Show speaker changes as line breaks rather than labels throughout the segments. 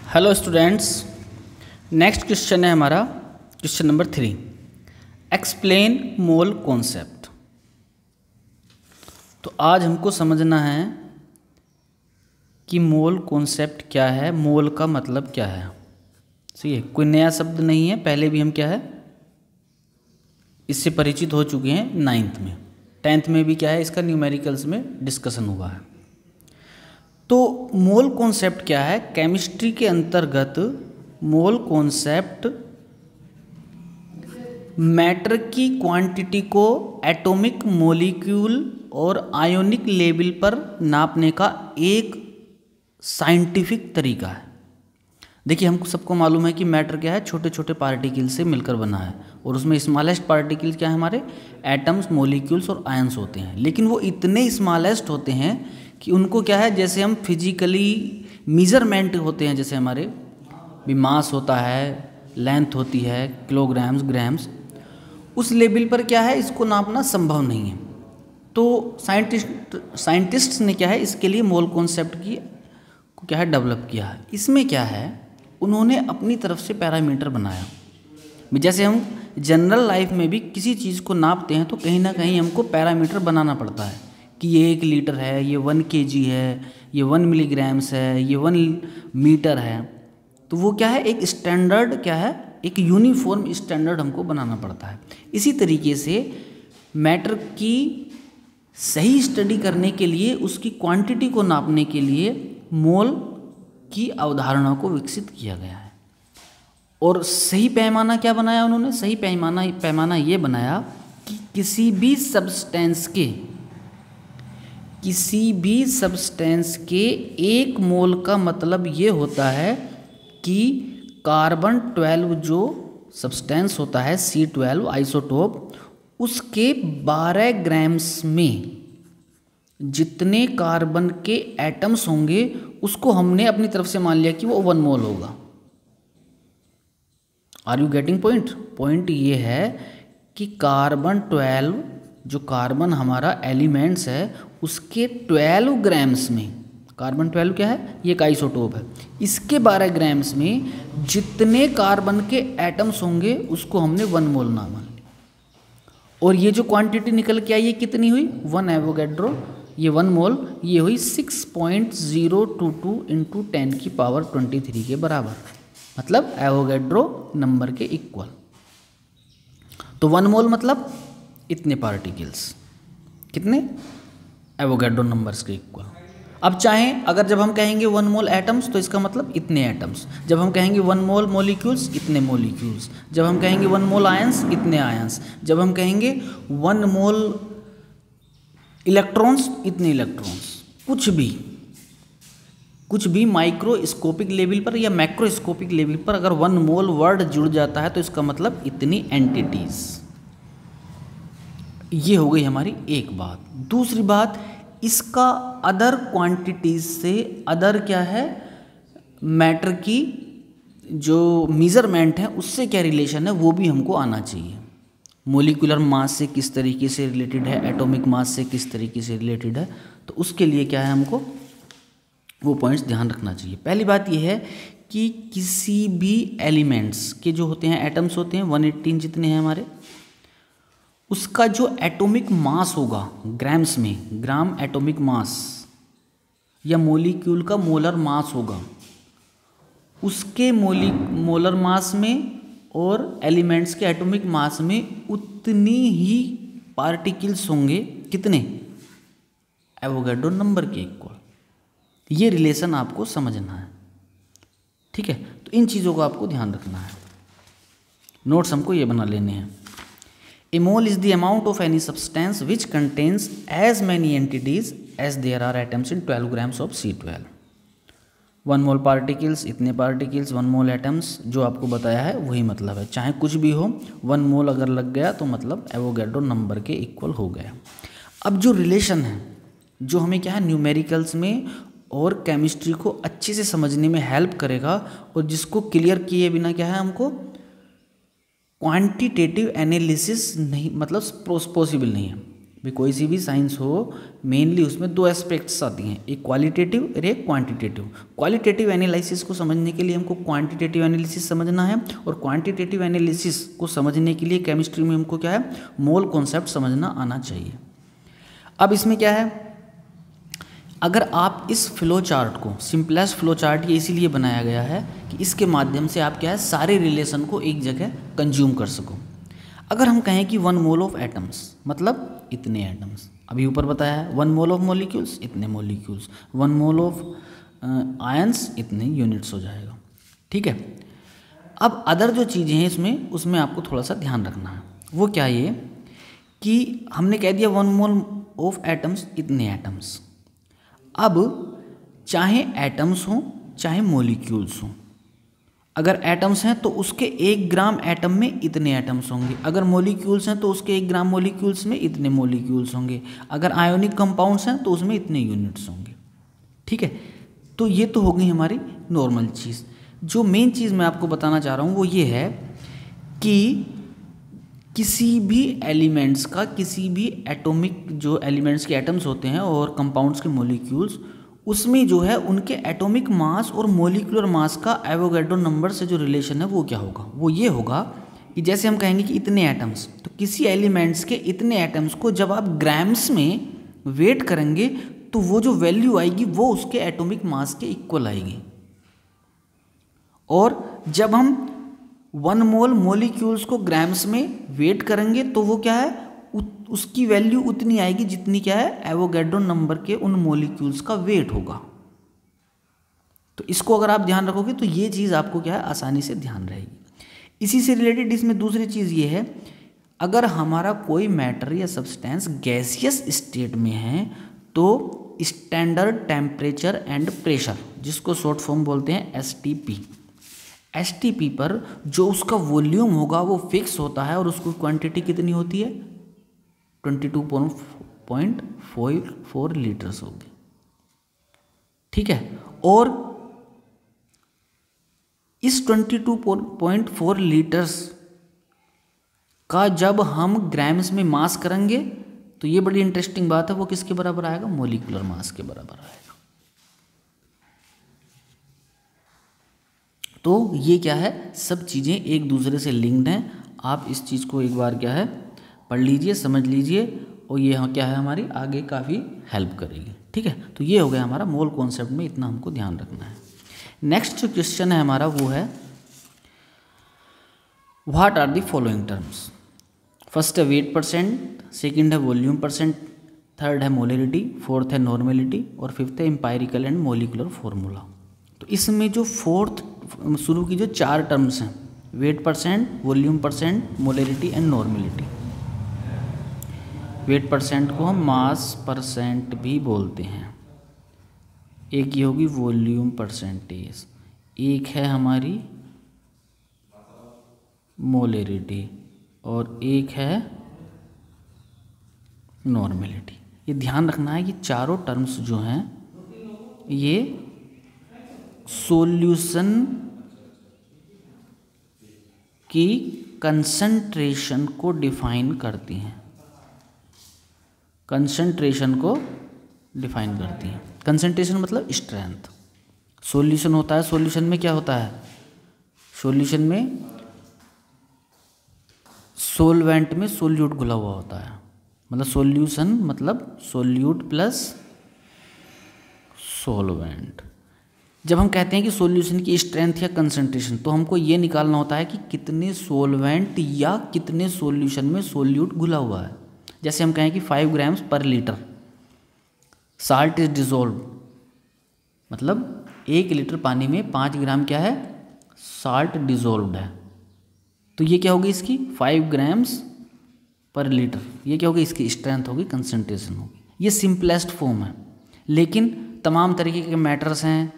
Hello students, next question है हमारा question number 3। Explain mole concept. तो आज हमको समझना है कि मोल कॉन्सेप्ट क्या है, मोल का मतलब क्या है। सही है, कोई नया शब्द नहीं है, पहले भी हम क्या है इससे परिचित हो चुके हैं। 9th में 10th में भी क्या है इसका न्यूमेरिकल्स में डिस्कशन हुआ है। तो मोल कॉन्सेप्ट क्या है? केमिस्ट्री के अंतर्गत मोल कॉन्सेप्ट मैटर की क्वांटिटी को एटॉमिक, मॉलिक्यूल और आयोनिक लेवल पर नापने का एक साइंटिफिक तरीका है। देखिए, हमको सबको मालूम है कि मैटर क्या है, छोटे छोटे पार्टिकल से मिलकर बना है और उसमें स्मॉलेस्ट पार्टिकल क्या है, हमारे एटम्स, मॉलिक्यूल्स और आयंस होते हैं। लेकिन वो इतने स्मॉलेस्ट होते हैं कि उनको क्या है, जैसे हम फिजिकली मेजरमेंट होते हैं, जैसे हमारे भी मास होता है, लेंथ होती है, किलोग्राम्स, ग्राम्स, उस लेवल पर क्या है इसको नापना संभव नहीं है। तो साइंटिस्ट्स ने क्या है इसके लिए मोल कॉन्सेप्ट को क्या है डेवलप किया है। इसमें क्या है, उन्होंने अपनी तरफ से पैरामीटर बनाया। जैसे हम जनरल लाइफ में भी किसी चीज़ को नापते हैं तो कहीं ना कहीं हमको पैरामीटर बनाना पड़ता है कि ये 1 लीटर है, ये 1 kg है, ये 1 मिलीग्राम्स है, ये 1 मीटर है। तो वो क्या है, एक स्टैंडर्ड क्या है, एक यूनिफॉर्म स्टैंडर्ड हमको बनाना पड़ता है। इसी तरीके से मैटर की सही स्टडी करने के लिए, उसकी क्वांटिटी को नापने के लिए मोल की अवधारणा को विकसित किया गया है। और सही पैमाना क्या बनाया उन्होंने? सही पैमाना ये बनाया कि किसी भी सब्सटेंस के 1 मोल का मतलब ये होता है कि कार्बन 12 जो सब्सटेंस होता है C12 आइसोटोप, उसके 12 ग्राम्स में जितने कार्बन के एटम्स होंगे उसको हमने अपनी तरफ से मान लिया कि वो 1 मोल होगा। Are you getting point? Point ये है कि कार्बन 12, जो कार्बन हमारा एलिमेंट्स है, उसके 12 ग्राम्स में, कार्बन 12 क्या है, ये एक आइसोटोप है, इसके 12 ग्राम्स में जितने कार्बन के एटम्स होंगे उसको हमने 1 मोल ना मान लिया। और ये जो क्वांटिटी निकल के आई ये कितनी हुई? 1 एवोगैड्रो। ये 1 मोल ये हुई 6.022 इंटू 10⁻23 के बराबर, मतलब एवोगैड्रो नंबर के इक्वल। तो 1 मोल मतलब इतने पार्टिकल्स, कितने? एवोगैड्रो नंबर्स के इक्वल। अब चाहें अगर जब हम कहेंगे 1 मोल एटम्स तो इसका मतलब इतने एटम्स, जब हम कहेंगे 1 मोल मॉलिक्यूल्स इतने मॉलिक्यूल्स, जब हम कहेंगे 1 मोल आयंस इतने आयंस, जब हम कहेंगे 1 मोल इलेक्ट्रॉन्स इतने इलेक्ट्रॉन्स। कुछ भी माइक्रोस्कोपिक लेवल पर या मैक्रोस्कोपिक लेवल पर अगर 1 मोल वर्ड जुड़ जाता है तो इसका मतलब इतनी एंटिटीज। ये हो गई हमारी एक बात। दूसरी बात, इसका अदर क्वांटिटीज से, अदर क्या है, मैटर की जो मेजरमेंट है उससे क्या रिलेशन है वो भी हमको आना चाहिए। मोलिकुलर मास से किस तरीके से रिलेटेड है, एटॉमिक मास से किस तरीके से रिलेटेड है, तो उसके लिए क्या है हमको वो पॉइंट्स ध्यान रखना चाहिए। पहली बात यह है कि किसी भी एलिमेंट्स के जो होते हैं, एटम्स होते हैं 118 जितने हैं हमारे, उसका जो एटॉमिक मास होगा ग्राम्स में, ग्राम एटॉमिक मास, या मॉलिक्यूल का मोलर मास होगा, उसके मोलर मास में और एलिमेंट्स के एटॉमिक मास में उतनी ही पार्टिकल्स होंगे, कितने? एवोगैड्रो नंबर के इक्वल। ये रिलेशन आपको समझना है, ठीक है? तो इन चीज़ों को आपको ध्यान रखना है, नोट्स हमको ये बना लेने हैं। A mole is the amount of any substance which contains as many entities as there are atoms in 12 grams of C12. 1 mole particles इतने पार्टिकल्स, 1 मोल एटम्स, जो आपको बताया है वही मतलब है। चाहे कुछ भी हो, 1 मोल अगर लग गया तो मतलब एवोगैड्रो नंबर के इक्वल हो गया। अब जो रिलेशन है, जो हमें क्या है न्यूमेरिकल्स में और केमिस्ट्री को अच्छे से समझने में हेल्प करेगा, और जिसको क्लियर किए बिना क्या है हमको क्वांटिटेटिव एनालिसिस नहीं, मतलब पॉसिबल नहीं है। भाई कोई सी भी साइंस हो, मेनली उसमें दो एस्पेक्ट्स आती हैं, एक क्वालिटेटिव और एक क्वांटिटेटिव। क्वालिटेटिव एनालिसिस को समझने के लिए हमको क्वांटिटेटिव एनालिसिस समझना है, और क्वांटिटेटिव एनालिसिस को समझने के लिए केमिस्ट्री में हमको क्या है, मोल कॉन्सेप्ट समझना आना चाहिए। अब इसमें क्या है, अगर आप इस फ्लो चार्ट को, सिंपलेस्ट फ्लो चार्ट ये इसीलिए बनाया गया है कि इसके माध्यम से आप क्या है, सारे रिलेशन को एक जगह कंज्यूम कर सको। अगर हम कहें कि 1 मोल ऑफ एटम्स मतलब इतने एटम्स, अभी ऊपर बताया है 1 मोल ऑफ मॉलिक्यूल्स इतने मॉलिक्यूल्स, 1 मोल ऑफ आयंस इतने यूनिट्स हो जाएगा, ठीक है। अब अदर जो चीज़ें हैं इसमें, उसमें आपको थोड़ा सा ध्यान रखना है। वो क्या ये कि हमने कह दिया 1 मोल ऑफ एटम्स इतने एटम्स। अब चाहे एटम्स हों चाहे मॉलिक्यूल्स हों, अगर एटम्स हैं तो उसके 1 ग्राम एटम में इतने एटम्स होंगे, अगर मॉलिक्यूल्स हैं तो उसके 1 ग्राम मॉलिक्यूल्स में इतने मॉलिक्यूल्स होंगे, अगर आयोनिक कंपाउंड्स हैं तो उसमें इतने यूनिट्स होंगे, ठीक है। तो ये तो हो गई हमारी नॉर्मल चीज़। जो मेन चीज़ मैं आपको बताना चाह रहा हूँ वो ये है कि किसी भी एलिमेंट्स का, किसी भी एटॉमिक जो एलिमेंट्स के एटम्स होते हैं और कंपाउंड्स के मॉलिक्यूल्स, उसमें जो है उनके एटॉमिक मास और मॉलिक्यूलर मास का एवोगैड्रो नंबर से जो रिलेशन है वो क्या होगा, वो ये होगा कि जैसे हम कहेंगे कि इतने एटम्स, तो किसी एलिमेंट्स के इतने एटम्स को जब आप ग्राम्स में वेट करेंगे तो वो जो वैल्यू आएगी वो उसके एटॉमिक मास के इक्वल आएगी। और जब हम 1 मोल मॉलिक्यूल्स को ग्राम्स में वेट करेंगे तो वो क्या है, उसकी वैल्यू उतनी आएगी जितनी क्या है, एवोगैड्रो नंबर के उन मॉलिक्यूल्स का वेट होगा। तो इसको अगर आप ध्यान रखोगे तो ये चीज़ आपको क्या है, आसानी से ध्यान रहेगी। इसी से रिलेटेड इसमें दूसरी चीज़ ये है, अगर हमारा कोई मैटर या सब्सटेंस गैसियस स्टेट में है तो स्टैंडर्ड टेम्परेचर एंड प्रेशर, जिसको शॉर्ट फॉर्म बोलते हैं STP, STP पर जो उसका वॉल्यूम होगा वो फिक्स होता है और उसकी क्वांटिटी कितनी होती है, 22.44 लीटर्स होगी, ठीक है। और इस 22.4 लीटर्स का जब हम ग्राम्स में मास करेंगे तो ये बड़ी इंटरेस्टिंग बात है, वो किसके बराबर आएगा, मॉलिक्यूलर मास के बराबर आएगा। तो ये क्या है, सब चीज़ें एक दूसरे से लिंक्ड हैं। आप इस चीज़ को एक बार क्या है, पढ़ लीजिए, समझ लीजिए, और ये क्या है, हमारी आगे काफ़ी हेल्प करेगी, ठीक है। तो ये हो गया हमारा मोल कॉन्सेप्ट में, इतना हमको ध्यान रखना है। नेक्स्ट जो क्वेश्चन है हमारा वो है, what are the following terms. First है वेट परसेंट, सेकंड है वॉल्यूम परसेंट, थर्ड है मोलरिटी, फोर्थ है नॉर्मेलिटी, और फिफ्थ है एम्पायरिकल एंड मोलिकुलर फॉर्मूला। तो इसमें जो फोर्थ शुरू की जो 4 टर्म्स हैं, wait percent, volume percent, molarity and normality. Wait percent को हम मास परसेंट भी बोलते हैं, एक ये होगी वॉल्यूम परसेंटेज, एक है हमारी मोलरिटी, और एक है नॉर्मेलिटी। ये ध्यान रखना है कि चारों टर्म्स जो हैं ये सॉल्यूशन की कंसंट्रेशन को डिफाइन करती हैं, कंसंट्रेशन को डिफाइन करती हैं। कंसंट्रेशन मतलब स्ट्रेंथ। सॉल्यूशन होता है, सॉल्यूशन में क्या होता है, सॉल्यूशन में सोलवेंट में सोल्यूट घुला हुआ होता है, मतलब सॉल्यूशन मतलब सोल्यूट प्लस सोलवेंट। जब हम कहते हैं कि सॉल्यूशन की स्ट्रेंथ या कंसंट्रेशन, तो हमको ये निकालना होता है कि कितने सोलवेंट या कितने सॉल्यूशन में सोल्यूट घुला हुआ है। जैसे हम कहें कि 5 ग्राम्स पर लीटर साल्ट इज डिजोल्व, मतलब 1 लीटर पानी में 5 ग्राम क्या है, साल्ट डिजोल्व्ड है। तो ये क्या होगी इसकी 5 ग्राम्स पर लीटर, ये क्या होगी इसकी स्ट्रेंथ होगी, कंसंट्रेशन होगी। ये सिंपलेस्ट फॉर्म है, लेकिन तमाम तरीके के मैटर्स हैं,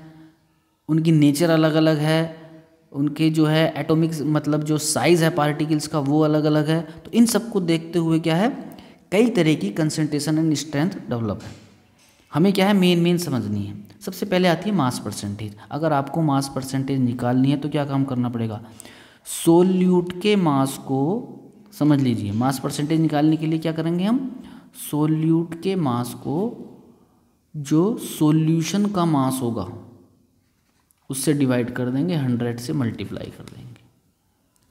उनकी नेचर अलग अलग है, उनके जो है एटॉमिक मतलब जो साइज़ है पार्टिकल्स का वो अलग अलग है। तो इन सब को देखते हुए क्या है, कई तरह की कंसंट्रेशन एंड स्ट्रेंथ डेवलप है। हमें क्या है मेन समझनी है। सबसे पहले आती है मास परसेंटेज। अगर आपको मास परसेंटेज निकालनी है तो क्या काम करना पड़ेगा, सोल्यूट के मास को समझ लीजिए। मास परसेंटेज निकालने के लिए क्या करेंगे हम, सोल्यूट के मास को जो सॉल्यूशन का मास होगा उससे डिवाइड कर देंगे, 100 से मल्टीप्लाई कर देंगे।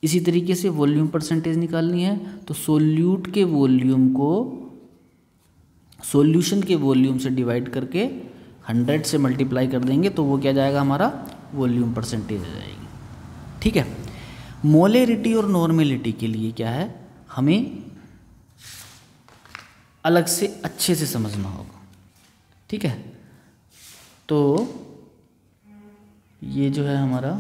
इसी तरीके से वॉल्यूम परसेंटेज निकालनी है तो सोल्यूट के वॉल्यूम को सॉल्यूशन के वॉल्यूम से डिवाइड करके 100 से मल्टीप्लाई कर देंगे तो वो क्या जाएगा, हमारा वॉल्यूम परसेंटेज आ जाएगी। ठीक है। मोलेरिटी और नॉर्मेलिटी के लिए क्या है, हमें अलग से अच्छे से समझना होगा। ठीक है। तो ये जो है हमारा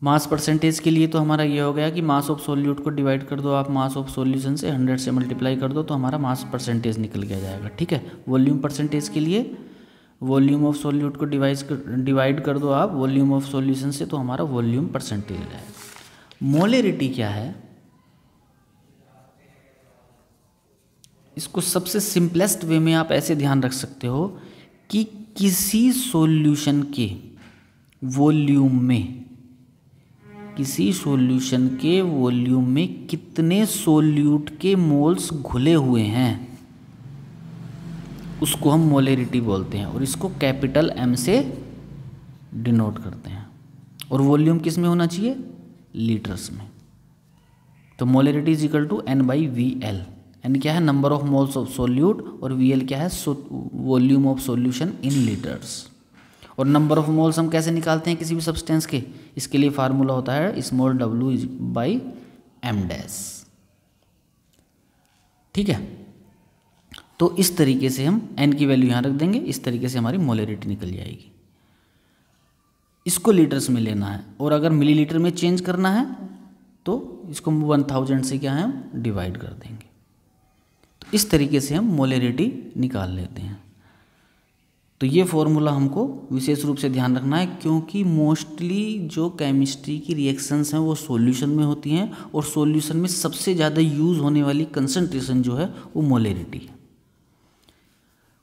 मास परसेंटेज के लिए तो हमारा ये हो गया कि मास ऑफ सोल्यूट को डिवाइड कर दो आप मास ऑफ सॉल्यूशन से, 100 से मल्टीप्लाई कर दो तो हमारा मास परसेंटेज निकल के आ जाएगा। ठीक है। वॉल्यूम परसेंटेज के लिए वॉल्यूम ऑफ सोल्यूट को डिवाइड कर दो आप वॉल्यूम ऑफ सॉल्यूशन से तो हमारा वॉल्यूम परसेंटेज आ जाएगा। मोलेरिटी क्या है, इसको सबसे सिंपलेस्ट वे में आप ऐसे ध्यान रख सकते हो कि किसी सॉल्यूशन के वॉल्यूम में कितने सोल्यूट के मोल्स घुले हुए हैं उसको हम मोलेरिटी बोलते हैं और इसको कैपिटल M से डिनोट करते हैं। और वॉल्यूम किस में होना चाहिए, लीटर्स में। तो molarity is equal to N/VL। N क्या है, number of moles of solute, और VL क्या है, volume of solution in litres. और नंबर ऑफ मोल्स हम कैसे निकालते हैं किसी भी सब्सटेंस के, इसके लिए फार्मूला होता है स्मॉल w/m'। ठीक है। तो इस तरीके से हम n की वैल्यू यहाँ रख देंगे, इस तरीके से हमारी मोलेरिटी निकल जाएगी। इसको लीटर्स में लेना है और अगर मिलीलीटर में चेंज करना है तो इसको 1000 से क्या है हम डिवाइड कर देंगे। तो इस तरीके से हम मोलेरिटी निकाल लेते हैं। तो ये फॉर्मूला हमको विशेष रूप से ध्यान रखना है क्योंकि मोस्टली जो केमिस्ट्री की रिएक्शंस हैं वो सॉल्यूशन में होती हैं और सॉल्यूशन में सबसे ज़्यादा यूज़ होने वाली कंसंट्रेशन जो है वो मोलेरिटी है।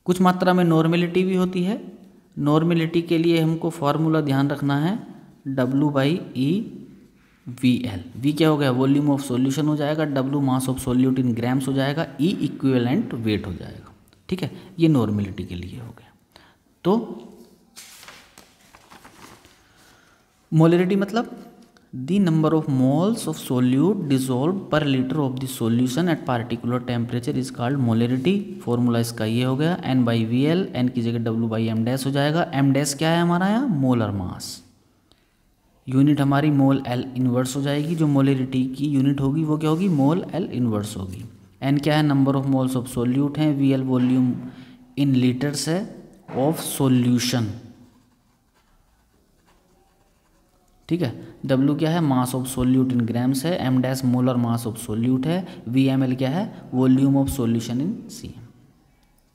कुछ मात्रा में नॉर्मेलिटी भी होती है। नॉर्मेलिटी के लिए हमको फार्मूला ध्यान रखना है W/E/VL। V क्या हो गया, वॉल्यूम ऑफ सॉल्यूशन हो जाएगा, W mass of solute in grams हो जाएगा, E इक्विवेलेंट वेट हो जाएगा। ठीक है, ये नॉर्मेलिटी के लिए हो गया। तो मोलेरिटी मतलब the number of moles of solute dissolve per litre of the solution at particular temperature is called molarity. Formula इसका ये हो गया N/VL, N की जगह W/m' हो जाएगा। m' क्या है हमारा यहाँ, मोलर मास। यूनिट हमारी मोल L इनवर्स हो जाएगी। जो मोलेरिटी की यूनिट होगी वो क्या होगी, मोल L इनवर्स होगी। N क्या है, number of moles of solute हैं। VL वॉल्यूम इन लीटर्स है ऑफ सॉल्यूशन। ठीक है। W क्या है, mass of solute in grams है। m' molar mass of solute है। VML क्या है, volume of solution in CM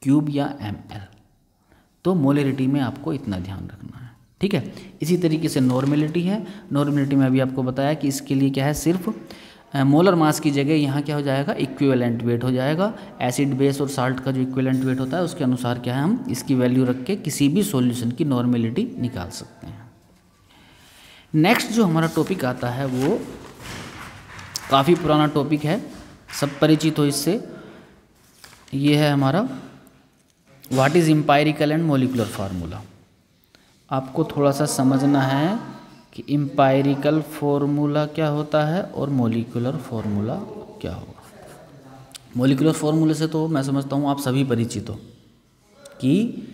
cube या ml। तो मोलेरिटी में आपको इतना ध्यान रखना है। ठीक है। इसी तरीके से नॉर्मेलिटी है। नॉर्मेलिटी में अभी आपको बताया कि इसके लिए क्या है, सिर्फ मोलर मास की जगह यहाँ क्या हो जाएगा, इक्विवेलेंट वेट हो जाएगा। एसिड बेस और साल्ट का जो इक्विवेलेंट वेट होता है उसके अनुसार क्या है, हम इसकी वैल्यू रख के किसी भी सॉल्यूशन की नॉर्मेलिटी निकाल सकते हैं। नेक्स्ट जो हमारा टॉपिक आता है वो काफ़ी पुराना टॉपिक है, सब परिचित हो इससे। ये है हमारा what is empirical and molecular formula. आपको थोड़ा सा समझना है कि एम्पायरिकल फार्मूला क्या होता है और मॉलिक्यूलर फार्मूला क्या होगा। मॉलिक्यूलर फार्मूले से तो मैं समझता हूँ आप सभी परिचित हो कि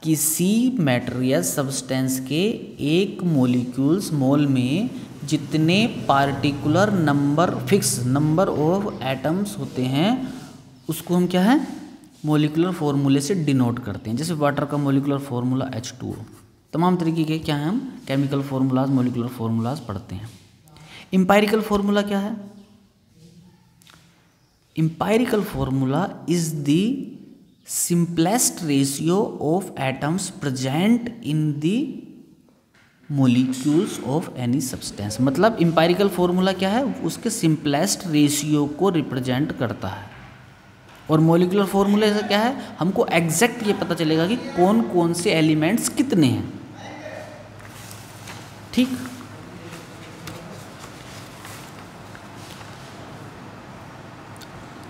किसी मैटर या सब्सटेंस के एक मॉलिक्यूल्स मोल में जितने particular number, fix number of atoms होते हैं उसको हम क्या है, मॉलिक्यूलर फार्मूले से डिनोट करते हैं। जैसे वाटर का मॉलिक्यूलर फार्मूला H2O। तमाम तरीके के क्या है, हम केमिकल फार्मूलाज, मॉलिक्यूलर फार्मूलाज पढ़ते हैं। एम्पायरिकल फार्मूला क्या है, empirical formula is the simplest ratio of atoms present in the molecules of any substance। मतलब एम्पायरिकल फार्मूला क्या है, उसके सिंपलेस्ट रेशियो को रिप्रेजेंट करता है। और मॉलिक्यूलर फार्मूले से क्या है, हमको एग्जैक्ट ये पता चलेगा कि कौन कौन से एलिमेंट्स कितने हैं। ठीक।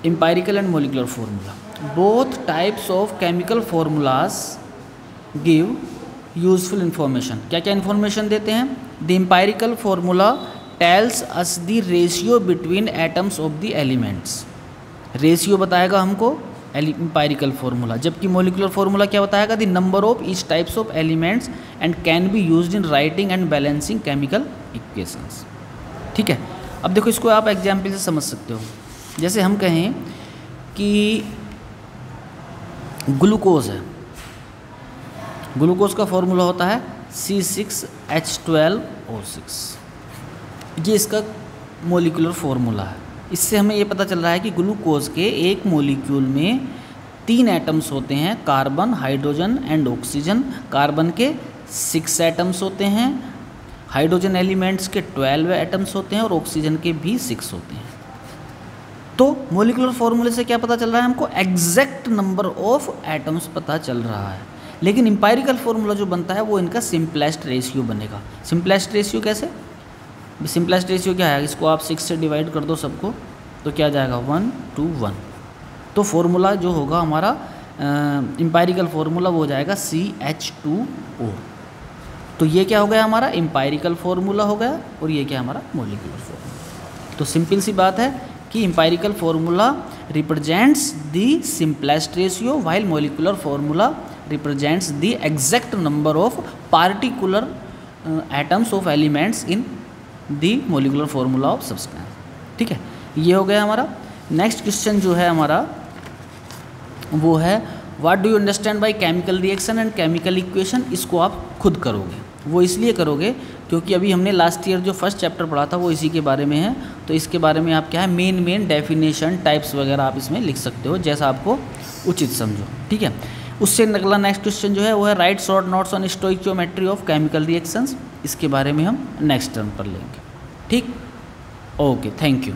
empirical and molecular formula. Both types of chemical formulas give useful information. क्या क्या information देते हैं? The empirical formula tells us the ratio between atoms of the elements. Ratio बताएगा हमको empirical formula, जबकि molecular formula क्या बताएगा? The number of each types of elements and can be used in writing and balancing chemical equations. ठीक है, अब देखो इसको आप एग्जाम्पल से समझ सकते हो. जैसे हम कहें कि ग्लूकोज है, ग्लूकोज का फॉर्मूला होता है C6H12O6. ये इसका मोलिकुलर फॉर्मूला है. इससे हमें ये पता चल रहा है कि ग्लूकोज के एक मोलिक्यूल में 3 एटम्स होते हैं, carbon, hydrogen and oxygen. Carbon के 6 एटम्स होते हैं, हाइड्रोजन एलिमेंट्स के 12 एटम्स होते हैं और ऑक्सीजन के भी 6 होते हैं. तो मोलिकुलर फॉर्मूले से क्या पता चल रहा है हमको? एग्जैक्ट नंबर ऑफ एटम्स पता चल रहा है. लेकिन इंपायरिकल फॉर्मूला जो बनता है वो इनका सिंपलेस्ट रेशियो बनेगा. सिंपलेस्ट रेशियो कैसे? सिंपलेस्ट रेशियो क्या है? इसको आप 6 से डिवाइड कर दो सबको, तो क्या जाएगा? 1:1. तो फॉर्मूला जो होगा हमारा इंपायरिकल फॉर्मूला वो हो जाएगा CH2O. तो ये क्या हो गया हमारा? इंपायरिकल फॉर्मूला हो गया. और ये क्या हमारा? Molecular formula. तो सिंपल सी बात है कि empirical formula represents the simplest ratio while molecular formula represents the exact number of particular atoms of elements in the molecular formula of substance. ठीक है, ये हो गया हमारा. नेक्स्ट क्वेश्चन जो है हमारा वो है what do you understand by chemical reaction and chemical equation. इसको आप खुद करोगे. वो इसलिए करोगे क्योंकि अभी हमने लास्ट ईयर जो फर्स्ट चैप्टर पढ़ा था वो इसी के बारे में है. तो इसके बारे में आप क्या है मेन डेफिनेशन टाइप्स वगैरह आप इसमें लिख सकते हो जैसा आपको उचित समझो. ठीक है, उससे अगला नेक्स्ट क्वेश्चन जो है वो है right short notes on stoichiometry of chemical reactions. इसके बारे में हम नेक्स्ट टर्म पर लेंगे. ठीक, ओके, थैंक यू.